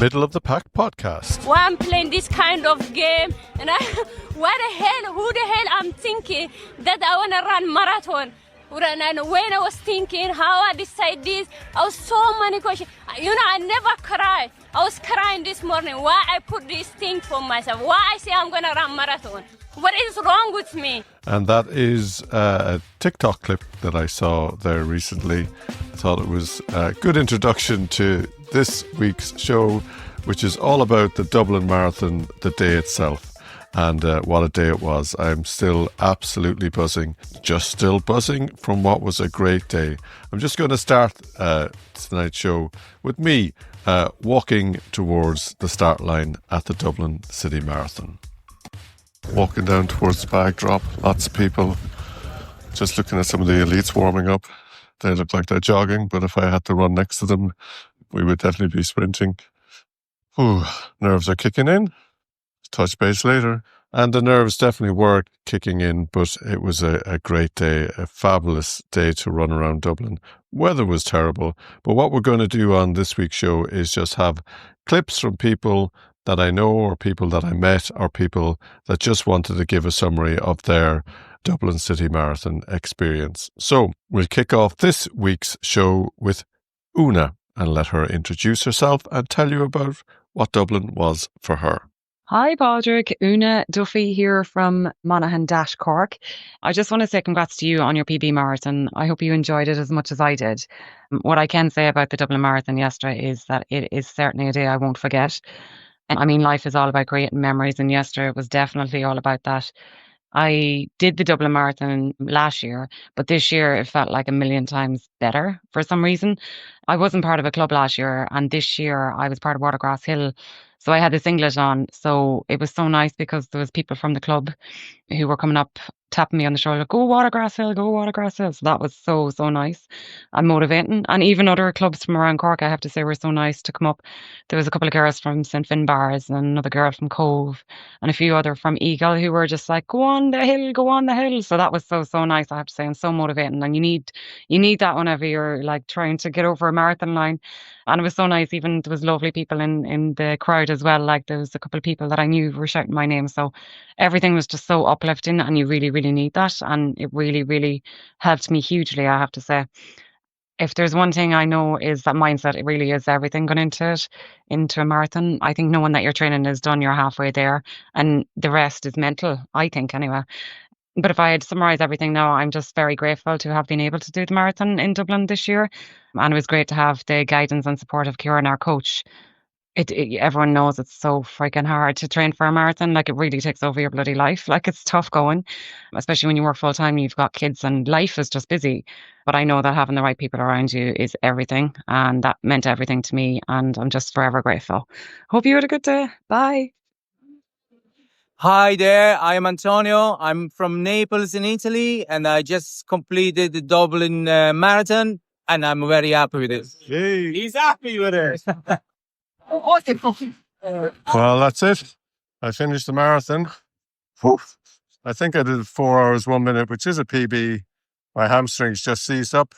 Middle of the Pack podcast. Why I'm playing this kind of game, and who the hell I'm thinking that I want to run marathon. And when I was thinking how I decide this, I was so many questions. I never cry. I was crying this morning. Why I put this thing for myself? Why I say I'm going to run marathon? What is wrong with me? And that is a TikTok clip that I saw there recently. I thought it was a good introduction to this week's show, which is all about the Dublin Marathon, the day itself. And what a day it was. I'm still absolutely buzzing, just still buzzing from what was a great day. I'm just going to start tonight's show with me walking towards the start line at the Dublin City Marathon. Walking down towards the backdrop, lots of people. Just looking at some of the elites warming up. They look like they're jogging, but if I had to run next to them, we would definitely be sprinting. Ooh, nerves are kicking in. Touch base later. And the nerves definitely were kicking in, but it was a great day, a fabulous day to run around Dublin. Weather was terrible, but what we're going to do on this week's show is just have clips from people that I know or people that I met or people that just wanted to give a summary of their Dublin City Marathon experience. So we'll kick off this week's show with Una and let her introduce herself and tell you about what Dublin was for her. Hi, Padraig. Una Duffy here from Monaghan Dash Cork. I just want to say congrats to you on your PB Marathon. I hope you enjoyed it as much as I did. What I can say about the Dublin Marathon yesterday is that it is certainly a day I won't forget. And I mean, life is all about creating memories, and yesterday was definitely all about that. I did the Dublin Marathon last year, but this year it felt like a million times better for some reason. I wasn't part of a club last year, and this year I was part of Watergrass Hill. So I had the singlet on. So it was so nice because there was people from the club who were coming up, tapping me on the shoulder, go Watergrass Hill, go Watergrass Hill. So that was so nice and motivating. And even other clubs from around Cork, I have to say, were so nice to come up. There was a couple of girls from St. Finbarr's and another girl from Cove and a few other from Eagle who were just like, go on the hill, go on the hill. So that was so nice, I have to say, and so motivating. And you need that whenever you're like trying to get over a marathon line. And it was so nice. Even there was lovely people in the crowd as well. Like there was a couple of people that I knew were shouting my name. So everything was just so uplifting, and you really, really need that. And it really, really helped me hugely, I have to say. If there's one thing I know is that mindset, it really is everything going into it, into a marathon. I think knowing that your training is done, you're halfway there, and the rest is mental, I think anyway. But if I had to summarise everything now, I'm just very grateful to have been able to do the marathon in Dublin this year. And it was great to have the guidance and support of Kieran, our coach. Everyone knows it's so freaking hard to train for a marathon. Like, it really takes over your bloody life. Like, it's tough going, especially when you work full time, you've got kids and life is just busy. But I know that having the right people around you is everything. And that meant everything to me. And I'm just forever grateful. Hope you had a good day. Bye. Hi there, I am Antonio. I'm from Naples in Italy, and I just completed the Dublin Marathon, and I'm very happy with it. Yay. He's happy with it. Well, that's it. I finished the marathon. Oof. I think I did 4 hours, 1 minute, which is a PB. My hamstrings just seized up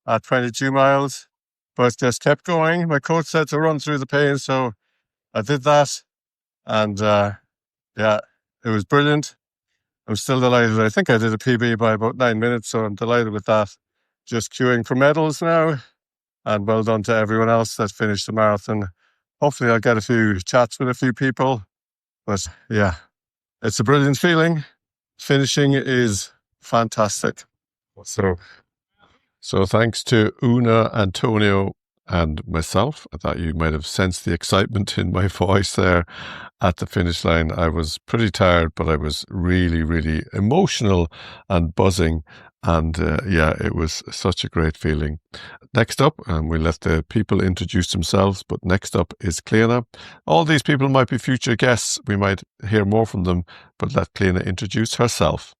at 22 miles, but just kept going. My coach said to run through the pain, so I did that. And yeah, it was brilliant. I'm still delighted. I think I did a PB by about 9 minutes, so I'm delighted with that. Just queuing for medals now. And well done to everyone else that finished the marathon. Hopefully I'll get a few chats with a few people. But yeah, it's a brilliant feeling. Finishing is fantastic. So thanks to Una, Antonio, and myself. I thought you might have sensed the excitement in my voice there at the finish line. I was pretty tired, but I was really, really emotional and buzzing. And yeah, it was such a great feeling. Next up, and we'll let the people introduce themselves, but next up is Cliona. All these people might be future guests. We might hear more from them, but let Cliona introduce herself.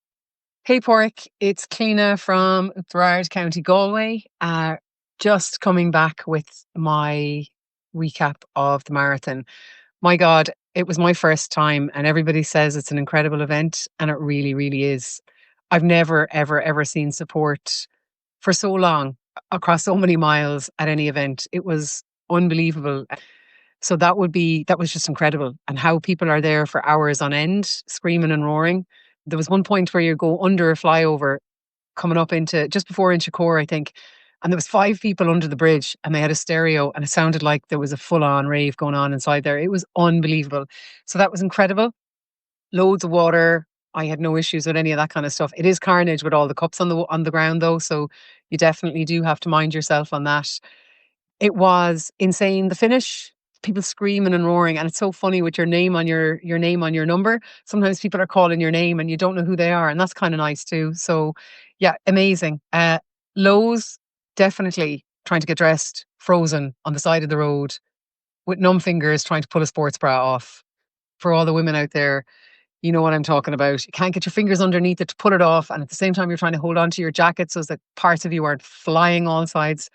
Hey, Pork, it's Cliona from Broward County, Galway. Just coming back with my recap of the marathon. My God, it was my first time, and everybody says it's an incredible event, and it really, really is. I've never, ever seen support for so long across so many miles at any event. It was unbelievable. So that was just incredible. And how people are there for hours on end, screaming and roaring. There was one point where you go under a flyover coming up into just before Inchicore, I think. And there was 5 people under the bridge and they had a stereo and it sounded like there was a full on rave going on inside there. It was unbelievable. So that was incredible. Loads of water. I had no issues with any of that kind of stuff. It is carnage with all the cups on the ground though. So you definitely do have to mind yourself on that. It was insane. The finish, people screaming and roaring, and it's so funny with your name on your name on your number. Sometimes people are calling your name and you don't know who they are, and that's kind of nice too. So, yeah, amazing. Lows, definitely trying to get dressed, frozen on the side of the road with numb fingers, trying to pull a sports bra off. For all the women out there, you know what I'm talking about. You can't get your fingers underneath it to pull it off, and at the same time, you're trying to hold on to your jacket so that parts of you aren't flying all sides.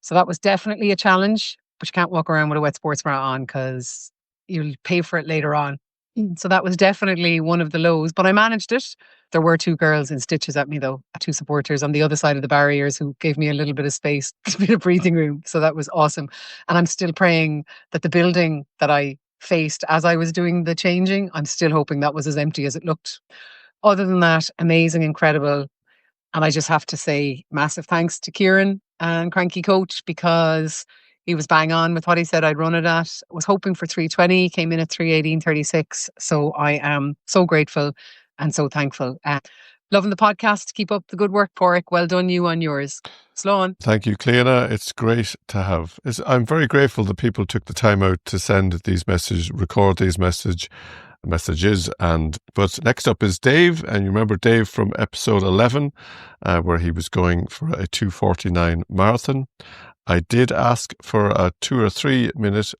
So that was definitely a challenge, but you can't walk around with a wet sports bra on because you'll pay for it later on. So that was definitely one of the lows, but I managed it. There were 2 girls in stitches at me though, 2 supporters on the other side of the barriers who gave me a little bit of space, a bit of breathing room. So that was awesome. And I'm still praying that the building that I faced as I was doing the changing, I'm still hoping that was as empty as it looked. Other than that, amazing, incredible. And I just have to say massive thanks to Kieran and Cranky Coach because he was bang on with what he said I'd run it at. I was hoping for 3:20, came in at 3:18:36. So I am so grateful and so thankful. Loving the podcast. Keep up the good work, Porrick. Well done you on yours. Slán. Thank you, Cleona. It's great to have. I'm very grateful that people took the time out to send these messages, record these messages. But next up is Dave, and you remember Dave from episode 11, where he was going for a 2:49 marathon. I did ask for a 2 or 3 minute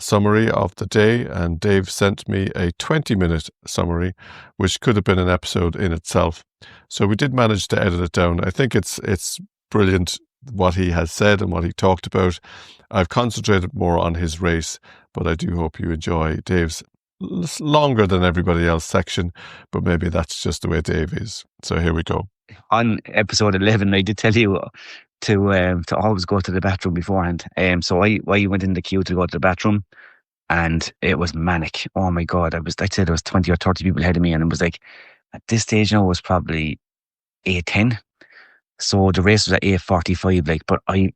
summary of the day, and Dave sent me a 20-minute summary, which could have been an episode in itself. So we did manage to edit it down. I think it's brilliant what he has said and what he talked about. I've concentrated more on his race, but I do hope you enjoy Dave's longer than everybody else section, but maybe that's just the way Dave is. So here we go. On episode 11, I did tell you to always go to the bathroom beforehand. So I went in the queue to go to the bathroom, and it was manic. Oh my God, I'd say there was 20 or 30 people ahead of me, and it was like at this stage now it was probably 8:10. So the race was at 8:45. Like, but I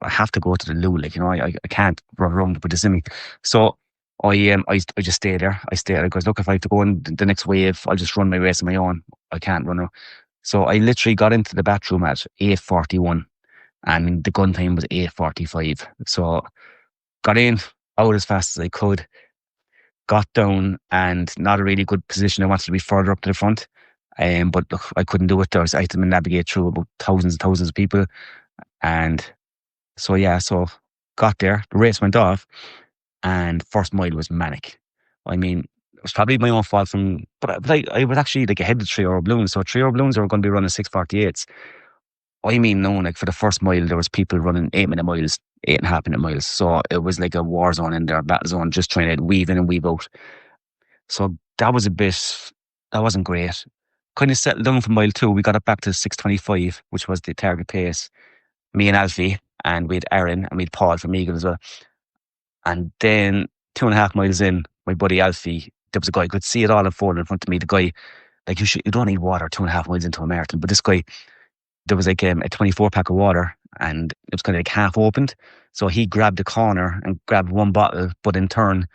have to go to the loo. Like, you know, I can't run around to put this in me. So I just stayed there. I goes, look, if I have to go in the next wave, I'll just run my race on my own. I can't run around. So I literally got into the bathroom at 8:41 and the gun time was 8:45. So got in, out as fast as I could, got down, and not a really good position. I wanted to be further up to the front. But look, I couldn't do it. I had to navigate through about thousands and thousands of people. And so, yeah, so got there, the race went off, and first mile was manic. I mean, it was probably my own fault but I was actually like ahead of 3 hour balloons. So 3 hour balloons are going to be running 6:48s. I mean, no, like for the first mile, there was people running 8-minute miles, 8.5-minute miles. So it was like a war zone in there, a battle zone, just trying to weave in and weave out. So that wasn't great. Kind of settled down for mile 2. We got it back to 6:25, which was the target pace. Me and Alfie, and we had Aaron, and we had Paul from Eagle as well. And then 2.5 miles in, my buddy Alfie, there was a guy, I could see it all unfold in front of me. The guy, like, you don't need water 2.5 miles into a marathon. But this guy, there was like a 24-pack of water, and it was kind of like half opened. So he grabbed a corner and grabbed one bottle, but in turn,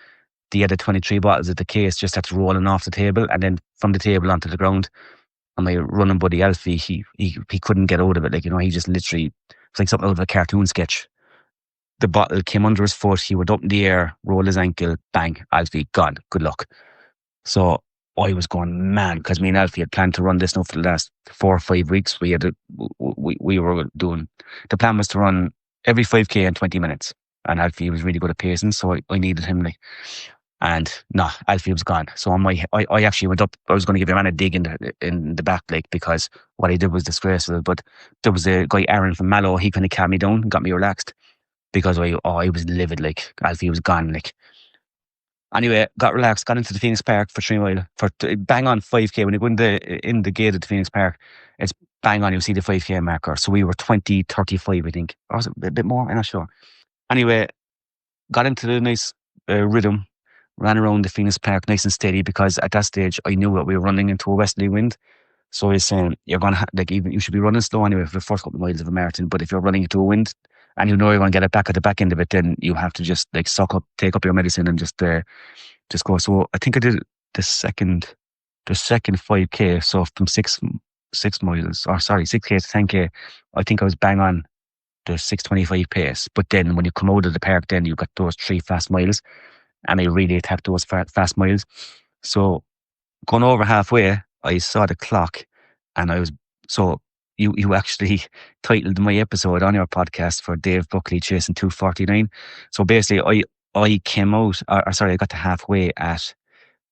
the other 23 bottles of the case just had to rolling off the table, and then from the table onto the ground. And my running buddy Alfie, he couldn't get out of it. Like, you know, he just literally, it was like something out of a cartoon sketch. The bottle came under his foot. He went up in the air, rolled his ankle, bang, Alfie, gone. Good luck. So I was going mad because me and Alfie had planned to run this now for the last 4 or 5 weeks. We were doing, the plan was to run every 5K in 20 minutes. And Alfie was really good at pacing, so I needed him. Like, and no, Alfie was gone. So I actually went up. I was going to give him a dig in the back, like, because what he did was disgraceful. But there was a guy, Aaron from Mallow. He kind of calmed me down and got me relaxed because I was livid. Like, Alfie was gone. Like, anyway, got relaxed. Got into the Phoenix Park for 3 mile for bang on 5K. When you go in the gate at the Phoenix Park, it's bang on. You see the 5K marker. So we were 20:35, I think, or was it a bit more? I'm not sure. Anyway, got into the nice rhythm, ran around the Phoenix Park nice and steady because at that stage I knew that we were running into a westerly wind. So he's saying you're gonna even you should be running slow anyway for the first couple of miles of a marathon. But if you're running into a wind and you know you're gonna get it back at the back end of it, then you have to just like suck up, take up your medicine, and just go. So I think I did the second 5K. So from 6 miles, or sorry, 6K to 10K, I think I was bang on the 6:25 pace. But then when you come out of the park, then you got those 3 fast miles, and I really attacked those fast miles. So going over halfway, I saw the clock, and I was so. You actually titled my episode on your podcast for Dave Buckley chasing 2:49. So basically, I came out, or sorry, I got to halfway at,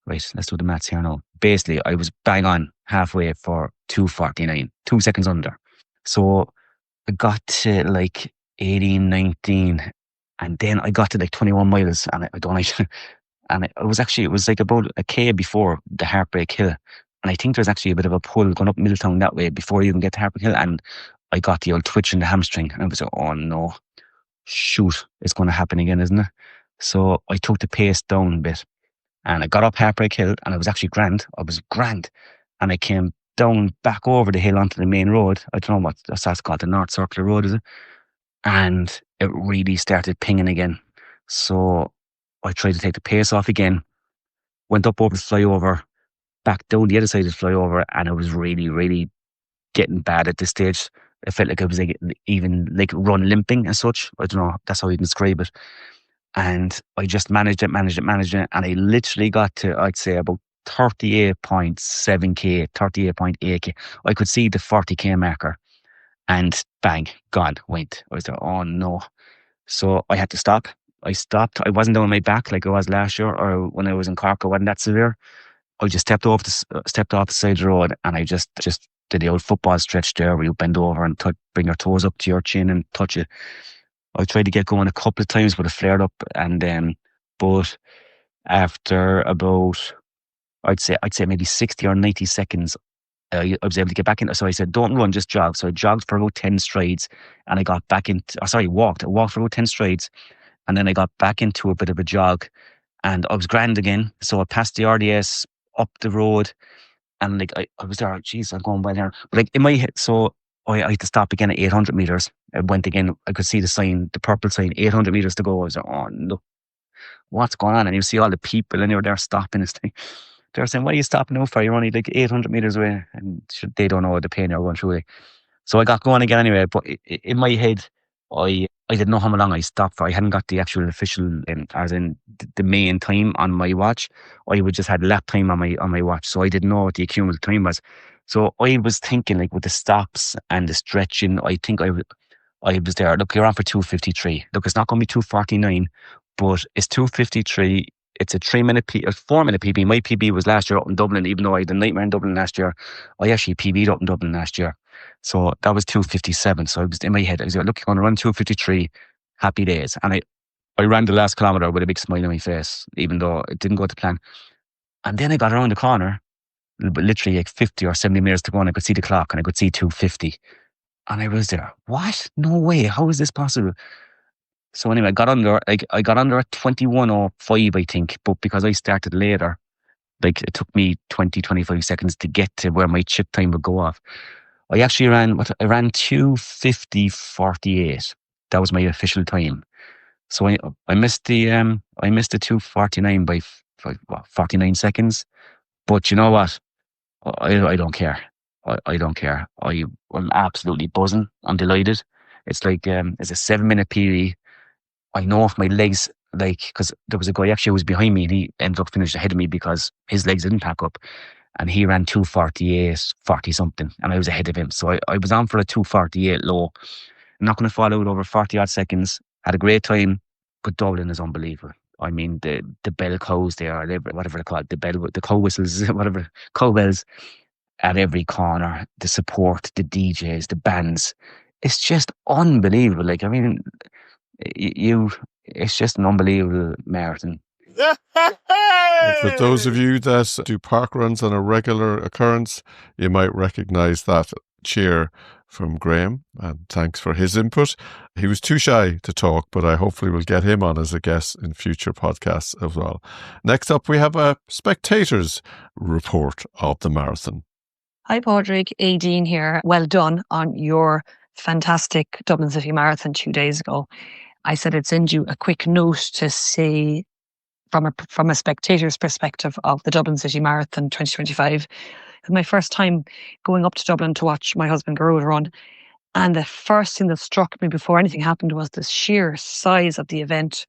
right, let's do the maths here now. Basically, I was bang on halfway for 2:49, 2 seconds under. So I got to like 18, 19, and then I got to like 21 miles, and I don't like, and it was like about a K before the Heartbreak Hill. And I think there's actually a bit of a pull going up Middletown that way before you even get to Heartbreak Hill. And I got the old twitch in the hamstring, and I was like, oh no, shoot, it's going to happen again, isn't it? So I took the pace down a bit, and I got up Heartbreak Hill, and I was actually grand. I was grand. And I came down back over the hill onto the main road. I don't know what that's called, the North Circular Road, is it? And it really started pinging again. So I tried to take the pace off again, went up over the flyover, back down the other side of the flyover, and it was really, really getting bad at this stage. It felt like I was like even like run limping as such. I don't know, that's how you can describe it. And I just managed it, and I literally got to, I'd say, about 38.7K, 38.8K. I could see the 40K marker, and bang, gone, went. I was like, oh no. So I had to stop. I stopped. I wasn't on my back like I was last year, or when I was in Cork, I wasn't that severe. I just stepped off the side of the road, and I just did the old football stretch there where you bend over and bring your toes up to your chin and touch it. I tried to get going a couple of times, but it flared up, and but after about, I'd say maybe 60 or 90 seconds, I was able to get back in. So I said, don't run, just jog. So I jogged for about 10 strides, and I got back into, walked. I walked for about 10 strides, and then I got back into a bit of a jog, and I was grand again. So I passed the RDS up the road, and like I was there, geez, I'm going by there. But like in my head, so I had to stop again at 800 meters. I went again, I could see the sign, the purple sign, 800 meters to go. I was like, oh no, what's going on? And you see all the people, and they were there stopping this thing. They're saying, why are you stopping now for? You're only like 800 meters away. And they don't know the pain you're going through. So I got going again anyway. But in my head, I didn't know how long I stopped for. I hadn't got the actual official, as in the main time on my watch. I would just had lap time on my watch. So I didn't know what the accumulative time was. So I was thinking, like, with the stops and the stretching, I think I was there. Look, you're on for 2:53. Look, it's not going to be 2:49, but it's 2:53. It's a 4-minute PB. My PB was last year up in Dublin, even though I had a nightmare in Dublin last year. I actually PB'd up in Dublin last year. So that was 2:57. So I was in my head, I was like, look, you're going to run 2:53, happy days. And I ran the last kilometre with a big smile on my face, even though it didn't go to plan. And then I got around the corner, literally like 50 or 70 meters to go, and I could see the clock, and I could see 2:50. And I was there, what? No way, how is this possible? So anyway, I got under at 21:05, I think, but because I started later, like it took me 20-25 seconds to get to where my chip time would go off. I actually ran 2:50:48. That was my official time. So I missed the 2:49 by 49 seconds. But you know what? I don't care. I don't care. I'm absolutely buzzing. I'm delighted. It's like it's a 7-minute PB. I know if my legs, like, because there was a guy actually who was behind me, and he ended up finishing ahead of me because his legs didn't pack up, and he ran 2:48, 40 something, and I was ahead of him. So I was on for a 2:48 low. I'm not going to fall out over 40 odd seconds. Had a great time, but Dublin is unbelievable. I mean, the bell cows there, whatever they're called, the cow whistles, whatever, cowbells at every corner, the support, the DJs, the bands. It's just unbelievable. Like, I mean, it's just an unbelievable marathon. And for those of you that do park runs on a regular occurrence, you might recognize that cheer from Graham, and thanks for his input. He was too shy to talk, but I hopefully will get him on as a guest in future podcasts as well. Next up, we have a spectators report of the marathon. Hi, Padraig. Aideen here. Well done on your fantastic Dublin City Marathon 2 days ago. I said I'd send you a quick note to say, from a spectator's perspective of the Dublin City Marathon 2025. It was my first time going up to Dublin to watch my husband Garota run. And the first thing that struck me before anything happened was the sheer size of the event.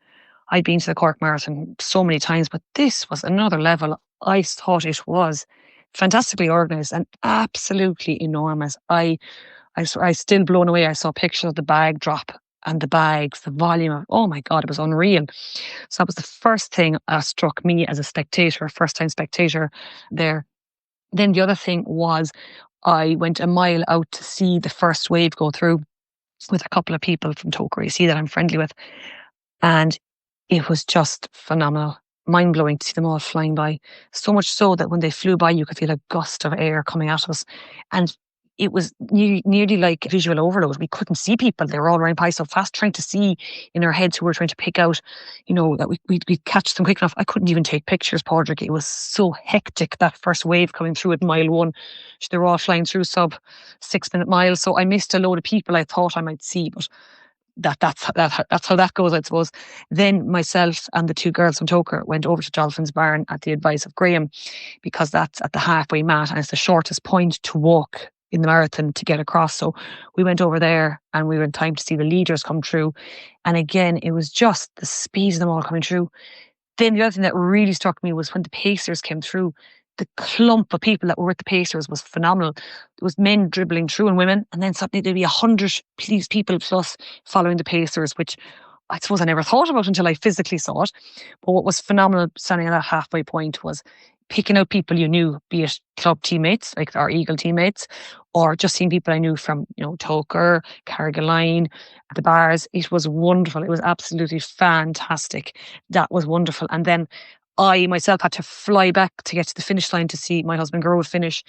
I'd been to the Cork Marathon so many times, but this was another level. I thought it was fantastically organised and absolutely enormous. I still blown away. I saw pictures of the bag drop and the bags, the volume of, oh my God, it was unreal. So that was the first thing that struck me as a spectator, first time spectator there. Then the other thing was I went a mile out to see the first wave go through with a couple of people from Tokery that I'm friendly with. And it was just phenomenal, mind-blowing to see them all flying by. So much so that when they flew by, you could feel a gust of air coming at us. And it was nearly like visual overload. We couldn't see people. They were all running by so fast, trying to see in our heads who we were trying to pick out, that we'd catch them quick enough. I couldn't even take pictures, Padraig. It was so hectic, that first wave coming through at mile 1. They were all flying through sub 6-minute miles. So I missed a load of people I thought I might see, but that's how that goes, I suppose. Then myself and the 2 girls from Toker went over to Dolphin's Barn at the advice of Graham, because that's at the halfway mat and it's the shortest point to walk in the marathon to get across. So we went over there and we were in time to see the leaders come through. And again, it was just the speed of them all coming through. Then the other thing that really struck me was when the pacers came through. The clump of people that were with the pacers was phenomenal. There was men dribbling through and women, and then suddenly there'd be 100 people plus following the pacers, which I suppose I never thought about until I physically saw it. But what was phenomenal standing at that halfway point was picking out people you knew, be it club teammates, like our Eagle teammates, or just seeing people I knew from, Toker, Carrigaline, the bars. It was wonderful. It was absolutely fantastic. That was wonderful. And then I myself had to fly back to get to the finish line to see my husband Garota finish,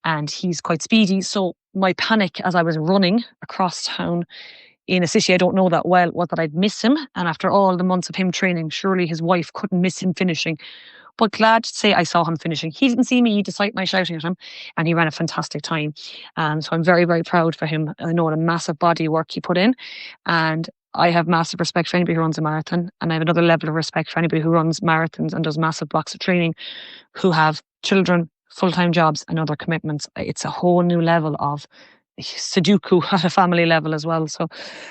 and he's quite speedy. So my panic as I was running across town in a city I don't know that well was that I'd miss him. And after all the months of him training, surely his wife couldn't miss him finishing. But glad to say I saw him finishing. He didn't see me despite my shouting at him, and he ran a fantastic time. And so I'm very, very proud for him. I know what a massive body of work he put in, and I have massive respect for anybody who runs a marathon, and I have another level of respect for anybody who runs marathons and does massive blocks of training, who have children, full-time jobs and other commitments. It's a whole new level of Sudoku at a family level as well. So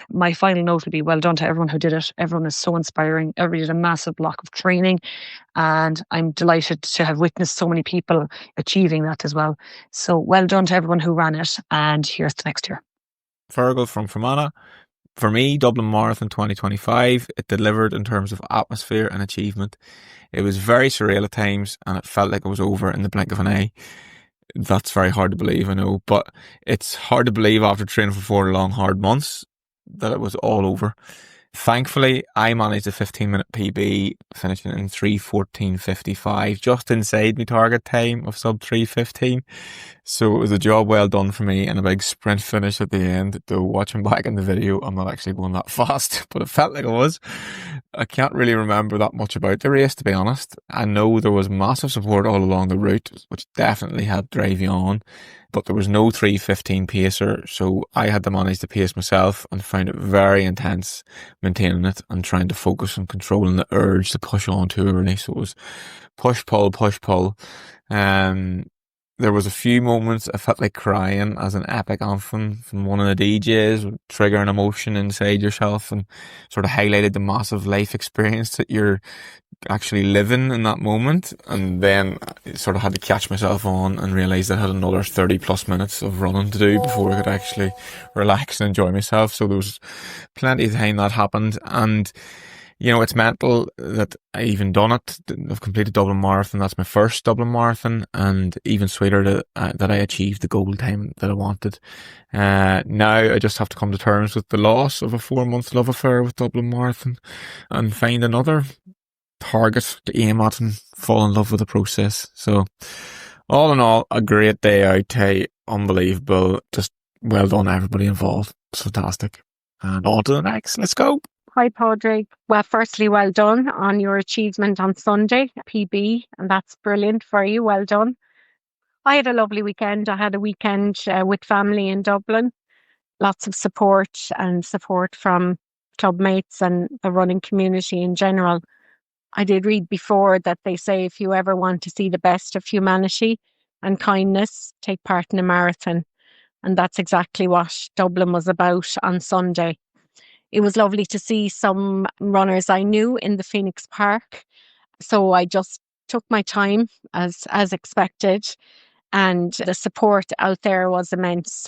my final note would be well done to everyone who did it. Everyone is so inspiring. Everybody did a massive block of training, and I'm delighted to have witnessed so many people achieving that as well. So well done to everyone who ran it, and here's to next year. Fergal from Fermanagh. For me, Dublin Marathon 2025, it delivered in terms of atmosphere and achievement. It was very surreal at times, and it felt like it was over in the blink of an eye. That's very hard to believe, I know, but it's hard to believe after training for 4 long, hard months that it was all over. Thankfully, I managed a 15-minute PB, finishing in 3:14:55, just inside my target time of sub 3:15. So it was a job well done for me, and a big sprint finish at the end. Though watching back in the video, I'm not actually going that fast, but it felt like it was. I can't really remember that much about the race, to be honest. I know there was massive support all along the route, which definitely helped drive you on. But there was no 3:15 pacer, so I had to manage the pace myself and found it very intense maintaining it and trying to focus on controlling the urge to push on too early. So it was push, pull, push, pull. There was a few moments I felt like crying as an epic anthem from one of the DJs, triggering emotion inside yourself and sort of highlighted the massive life experience that you're actually living in that moment. And then I sort of had to catch myself on and realise I had another 30 plus minutes of running to do before I could actually relax and enjoy myself. So there was plenty of time that happened, and it's mental that I even done it. I've completed Dublin Marathon. That's my first Dublin Marathon, and even sweeter that I achieved the goal time that I wanted. Now I just have to come to terms with the loss of a 4-month love affair with Dublin Marathon and find another target to aim at and fall in love with the process. So all in all, a great day out. Hey, unbelievable. Just well done, everybody involved. It's fantastic. And on to the next. Let's go. Hi, Padraig. Well, firstly, well done on your achievement on Sunday, PB, and that's brilliant for you. Well done. I had a lovely weekend. I had a weekend with family in Dublin. Lots of support from club mates and the running community in general. I did read before that they say if you ever want to see the best of humanity and kindness, take part in a marathon. And that's exactly what Dublin was about on Sunday. It was lovely to see some runners I knew in the Phoenix Park. So I just took my time as expected, and the support out there was immense.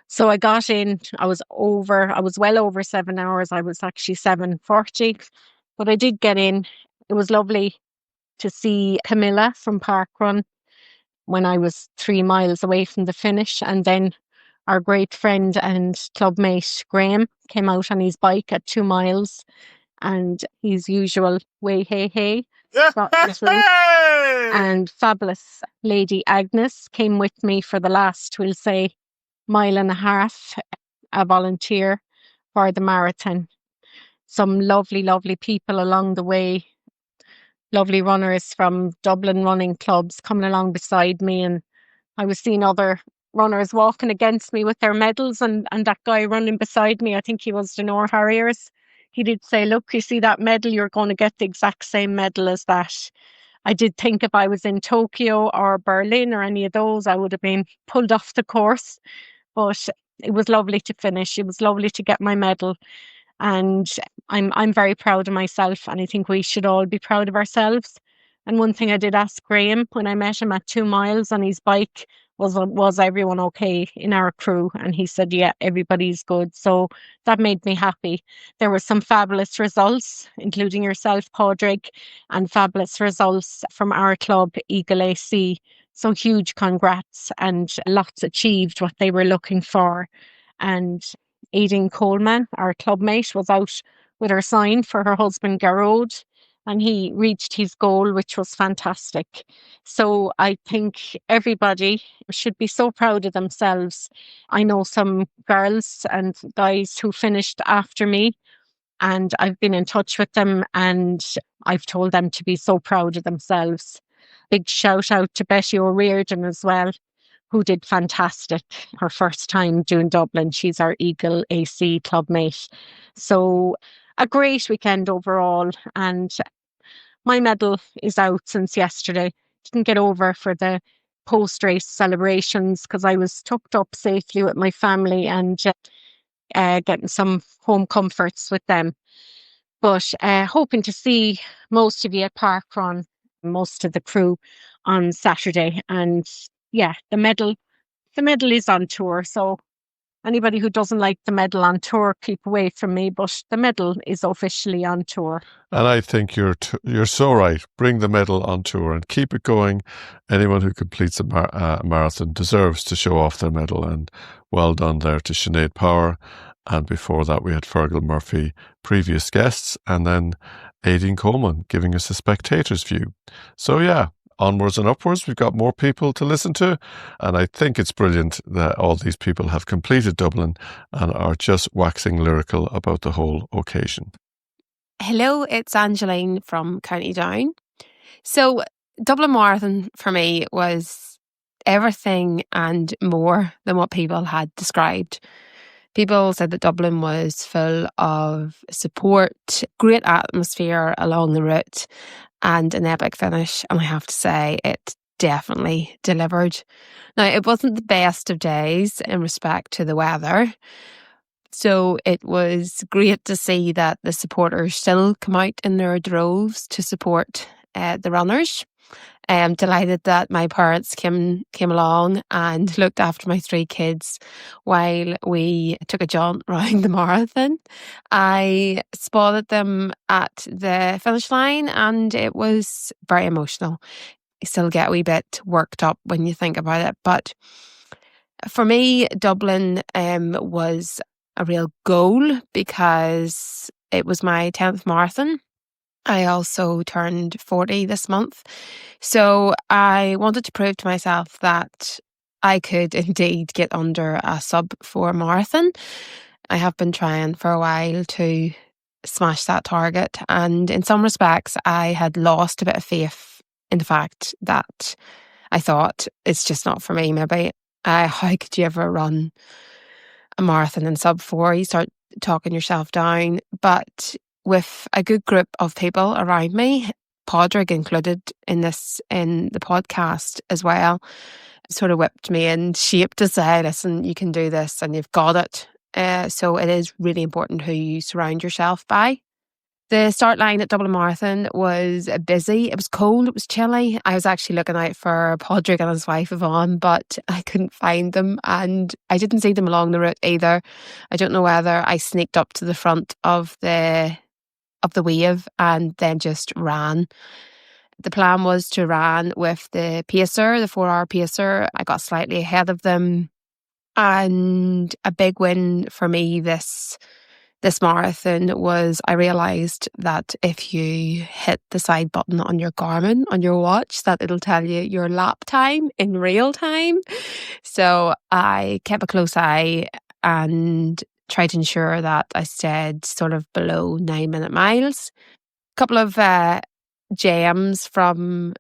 So I got in, I was well over 7 hours. I was actually 7:40, but I did get in. It was lovely to see Camilla from Parkrun when I was 3 miles away from the finish. And then our great friend and club mate Graham came out on his bike at 2 miles, and his usual way hey got me through. And fabulous lady Agnes came with me for the last, we'll say, mile and a half, a volunteer for the marathon. Some lovely, lovely people along the way, lovely runners from Dublin running clubs coming along beside me, and I was seeing other runners walking against me with their medals, and that guy running beside me, I think he was the Nor Harriers. He did say, look, you see that medal, you're going to get the exact same medal as that. I did think if I was in Tokyo or Berlin or any of those, I would have been pulled off the course. But it was lovely to finish. It was lovely to get my medal. And I'm very proud of myself, and I think we should all be proud of ourselves. And one thing I did ask Graham when I met him at 2 miles on his bike was everyone okay in our crew? And he said, yeah, everybody's good. So that made me happy. There were some fabulous results, including yourself, Padraig, and fabulous results from our club, Eagle AC. So huge congrats, and lots achieved what they were looking for. And Aidan Coleman, our club mate, was out with her sign for her husband Garrod, and he reached his goal, which was fantastic. So I think everybody should be so proud of themselves. I know some girls and guys who finished after me, and I've been in touch with them, and I've told them to be so proud of themselves. Big shout out to Betty O'Riordan as well, who did fantastic. Her first time doing Dublin. She's our Eagle AC club mate. So a great weekend overall. And my medal is out since yesterday. Didn't get over for the post-race celebrations because I was tucked up safely with my family and getting some home comforts with them. But hoping to see most of you at Parkrun, most of the crew on Saturday. And yeah, the medal is on tour. So anybody who doesn't like the medal on tour, keep away from me. But the medal is officially on tour. And I think you're so right. Bring the medal on tour and keep it going. Anyone who completes a marathon deserves to show off their medal. And well done there to Sinead Power. And before that, we had Fergal Murphy, previous guests, and then Aidan Coleman giving us a spectator's view. So yeah, onwards and upwards. We've got more people to listen to, and I think it's brilliant that all these people have completed Dublin and are just waxing lyrical about the whole occasion. Hello, it's Angeline from County Down. So Dublin Marathon for me was everything and more than what people had described. People said that Dublin was full of support, great atmosphere along the route, and an epic finish. And I have to say, it definitely delivered. Now, it wasn't the best of days in respect to the weather. So it was great to see that the supporters still come out in their droves to support the runners. I'm delighted that my parents came along and looked after my 3 kids while we took a jaunt round the marathon. I spotted them at the finish line and it was very emotional. You still get a wee bit worked up when you think about it. But for me, Dublin was a real goal because it was my 10th marathon. I also turned 40 this month. So I wanted to prove to myself that I could indeed get under a sub-4 marathon. I have been trying for a while to smash that target, and in some respects I had lost a bit of faith in the fact that I thought it's just not for me. Maybe how could you ever run a marathon in sub-4? You start talking yourself down. But with a good group of people around me, Padraig included in the podcast as well, sort of whipped me and shaped to say, listen, you can do this and you've got it. So it is really important who you surround yourself by. The start line at Dublin Marathon was busy. It was cold, it was chilly. I was actually looking out for Padraig and his wife Yvonne, but I couldn't find them, and I didn't see them along the route either. I don't know whether I sneaked up to the front of the wave and then just ran. The plan was to run with the pacer, the 4-hour pacer. I got slightly ahead of them, and a big win for me this marathon was I realised that if you hit the side button on your Garmin, on your watch, that it'll tell you your lap time in real time. So I kept a close eye and tried to ensure that I stayed sort of below 9-minute miles. A couple of gems from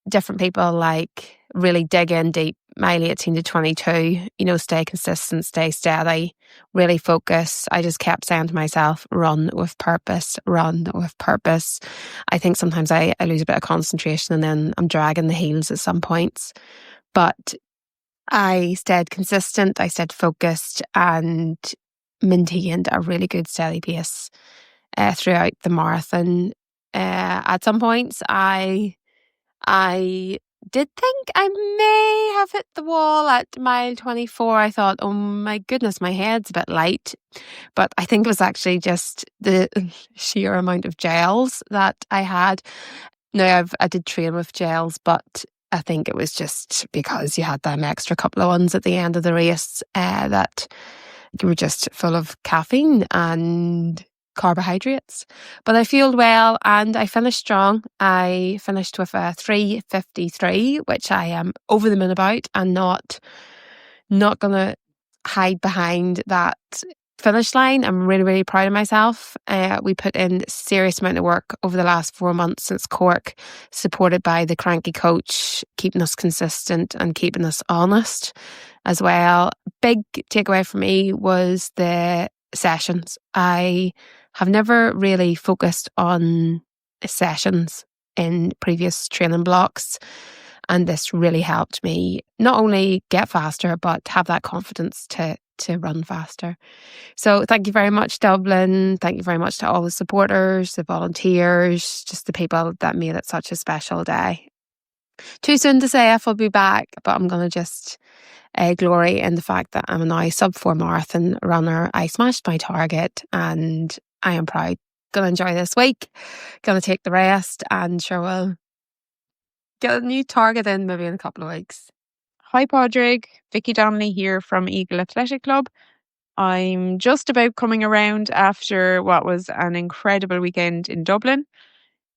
different people, like really dig in deep, mile 18 to 22, stay consistent, stay steady, really focus. I just kept saying to myself, run with purpose, run with purpose. I think sometimes I lose a bit of concentration and then I'm dragging the heels at some points. But I stayed consistent, I stayed focused and maintained a really good steady pace throughout the marathon. At some points, I did think I may have hit the wall at mile 24. I thought, oh my goodness, my head's a bit light. But I think it was actually just the sheer amount of gels that I had. Now, I did train with gels, but I think it was just because you had them extra couple of ones at the end of the race that you were just full of caffeine and carbohydrates. But I fueled well and I finished strong. I finished with a 3:53, which I am over the moon about and not going to hide behind that finish line. I'm really, really proud of myself. We put in a serious amount of work over the last 4 months since Cork, supported by the cranky coach, keeping us consistent and keeping us honest as well. Big takeaway for me was the sessions. I have never really focused on sessions in previous training blocks, and this really helped me not only get faster but have that confidence to run faster. So thank you very much, Dublin. Thank you very much to all the supporters, the volunteers, just the people that made it such a special day. Too soon to say if I'll be back, but I'm going to just glory in the fact that I'm a now sub-4 marathon runner. I smashed my target and I am proud. Going to enjoy this week. Going to take the rest and sure we'll get a new target in maybe in a couple of weeks. Hi Padraig, Vicky Donnelly here from Eagle Athletic Club. I'm just about coming around after what was an incredible weekend in Dublin.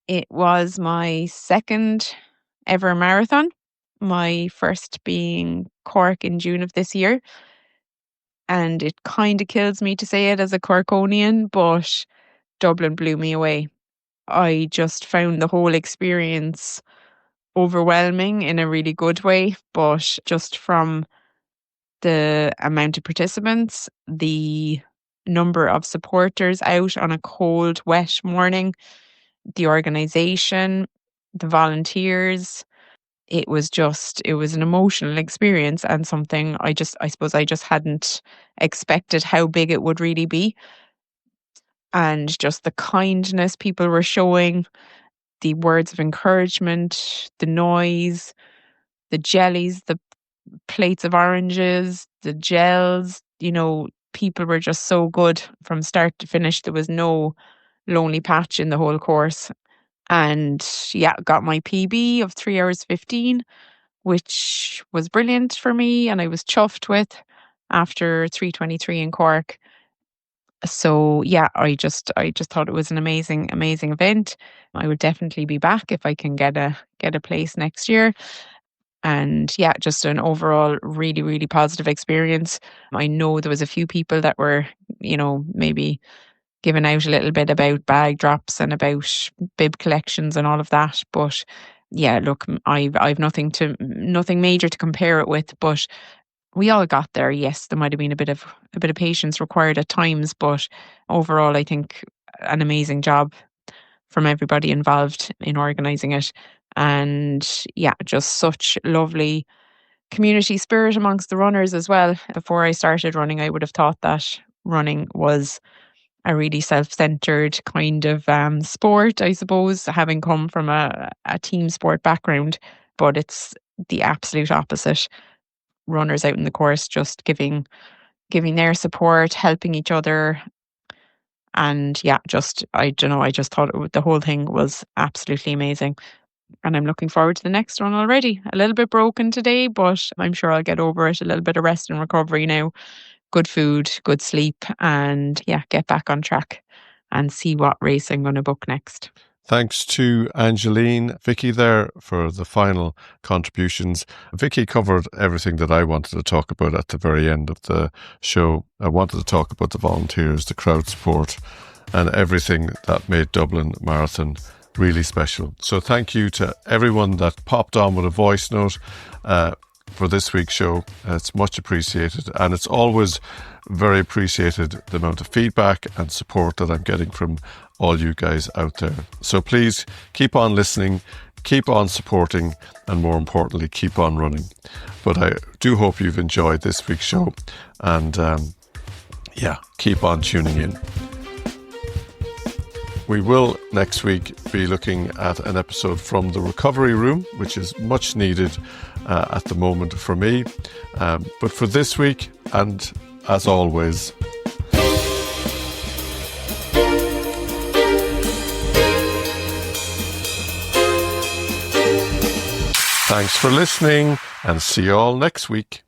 It was my second ever marathon, my first being Cork in June of this year. And it kind of kills me to say it as a Corkonian, but Dublin blew me away. I just found the whole experience overwhelming in a really good way, but just from the amount of participants, the number of supporters out on a cold, wet morning, the organisation, the volunteers, it was an emotional experience and something I suppose I just hadn't expected how big it would really be. And just the kindness people were showing, the words of encouragement, the noise, the jellies, the plates of oranges, the gels, people were just so good from start to finish. There was no lonely patch in the whole course. And yeah, got my PB of 3 hours 15, which was brilliant for me and I was chuffed with after 3:23 in Cork. So yeah, I just thought it was an amazing event. I would definitely be back if I can get a place next year. And yeah, just an overall really, really positive experience. I know there was a few people that were, maybe giving out a little bit about bag drops and about bib collections and all of that. But yeah, look, I've nothing major to compare it with, but we all got there. Yes, there might have been a bit of patience required at times, but overall, I think an amazing job from everybody involved in organising it. And yeah, just such lovely community spirit amongst the runners as well. Before I started running, I would have thought that running was a really self-centered kind of sport, I suppose, having come from a team sport background. But it's the absolute opposite. Runners out in the course just giving their support, helping each other. And yeah, I don't know, I just thought the whole thing was absolutely amazing. And I'm looking forward to the next one already. A little bit broken today, but I'm sure I'll get over it. A little bit of rest and recovery now. Good food, good sleep, and yeah, get back on track and see what race I'm going to book next. Thanks to Angeline, Vicky there for the final contributions. Vicky covered everything that I wanted to talk about at the very end of the show. I wanted to talk about the volunteers, the crowd support, and everything that made Dublin Marathon really special. So thank you to everyone that popped on with a voice note for this week's show. It's much appreciated, and it's always very appreciated the amount of feedback and support that I'm getting from all you guys out there. So please keep on listening, keep on supporting, and more importantly, keep on running. But I do hope you've enjoyed this week's show, and keep on tuning in. We will next week be looking at an episode from the recovery room, which is much needed at the moment for me. But for this week, and as always, thanks for listening, and see you all next week.